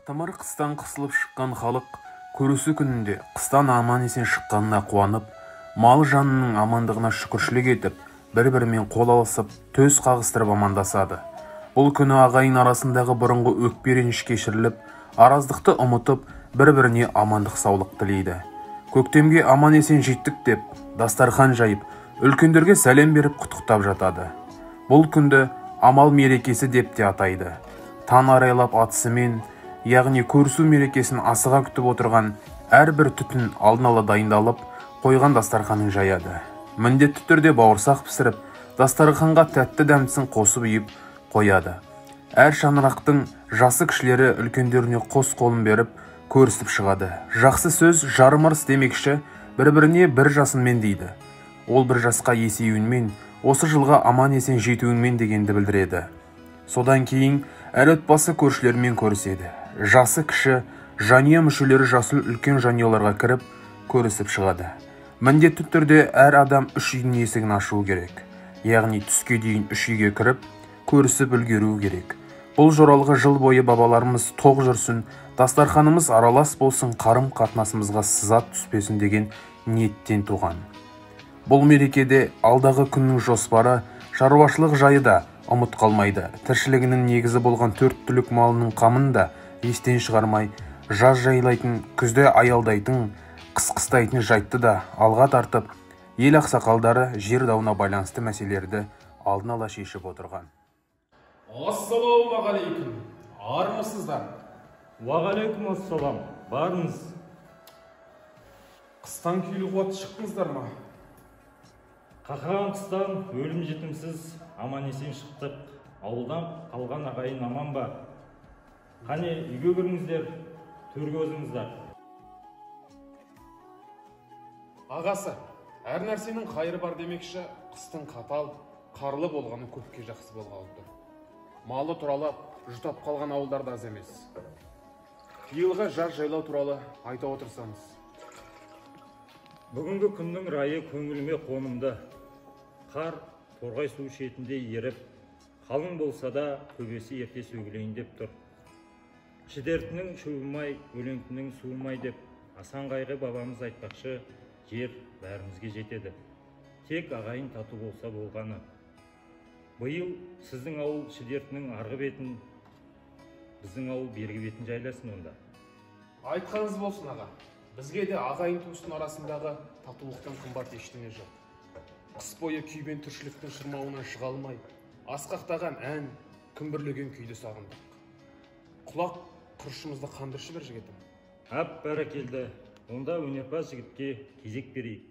Ақтамар қыстан қысылып шыққан халық көрісі күнінде қыстан аман-есен шыққанына қуанып, мал жанының амандығына шүкіршілік етіп, бір-бірімен қол алысып, төс қағыстырып амандасады. Бұл күні ағайын арасындағы бұрынғы өкпе реніш кешіріліп, араздықты ұмытып, бір-біріне амандық саулық тілейді. Көктемге аман-есен жеттік деп, дастархан жайып, үлкендерге сәлем беріп құттықтап жатады. Бұл күнді амал мерекесі деп те атайды. Таң арайлап атысымен, яғни көрісу мерекесін асыға күтіп отырған әрбір түтін алдын ала дайындалып, қойған дастарханын жаяды. Міндетті түрде бауырсақ пісіріп, дастарханға тәтті дәмдісін қосып үйіп қояды. Әр шаңырақтың жасы кішілері үлкендеріне қос қолын беріп, көрісіп шығады. Жақсы сөз жарымырыс демекші, бір-біріне бір жасынмен дейді. Ол бір жасқа есеюінмен, осы жылға аман-есен жетуінмен дегенді білдіреді. Содан кейін әр отбасы көршілермен көріседі. Жасы кіші, жанұя мүшелері жасы үлкен жанұяларға кіріп, көрісіп шығады. Міндетті түрде әр адам үш үйдің есігін ашуы керек. Яғни түске дейін үш үйге кіріп, көрісіп үлгеру керек. Бұл жоралғы жыл бойы бабаларымыз тоқ жүрсін, дастарханымыз аралас болсын, қарым-қатынасымызға сызат түспесін деген ниеттен туған. Бұл мерекеде алдағы күннің жоспары, шаруашылық жайы да ұмыт қалмайды. Тіршілігінің негізі болған 4 түлік малының қамын да естен шығармай, жаз жайлайтын, күзде аялдайтын, қыс-қыстайтын жайтты да алға тартып, ел ақсақалдары жер дауына байланысты мәселелерді алдын ала шешіп отырған. Ассалаумағалейкум, армысыздар? Уағалейкум ассалам, барыңыз. Қыстан күйлі қуат шықтыңыздар ма? Қақаған қыстан өлім жетімсіз аман-есен шықтық. Ауылдан қалған ағайын аман ба? Қане үйге кіріңіздер, төрге өзіңіздер. Ағасы, әр нәрсенің қайыры бар демекші, қыстың қатал, қарлы болғаны көпке жақсы болғалы тұр. Малы туралап, жұтап қалған ауылдарда аз емес. Биылға жаз жайлау туралы айта отырсаңыз. Бүгінгі күннің райы көңіліме қонымды. Қар торғай су шетінде еріп, қалың болса да төбесі ерте сөгілейін деп тұр. Шідертінің шөбімай, өлеңтінің суымай деп, Асан Қайғы бабамыз айтпақшы, жер бәрімізге жетеді. Тек ағайын тату болса болғаны. Биыл сіздің ауыл шідертінің арғы бетін, біздің ауыл бергі бетін жайласын онда. Айтқаныңыз болсын аға. Бізге де ағайын туыстың арасындағы татулықтан қымбат ештеңе жоқ. Қыс бойы күйбен тіршіліктің шырмауынан шыға алмай, асқақтаған ән, күмбірлеген күйді сағындық. Құлақ құрышымызды қандыршы бір жігітім. Бәрекелді. Онда өнерпаз жігітке кезек берейік.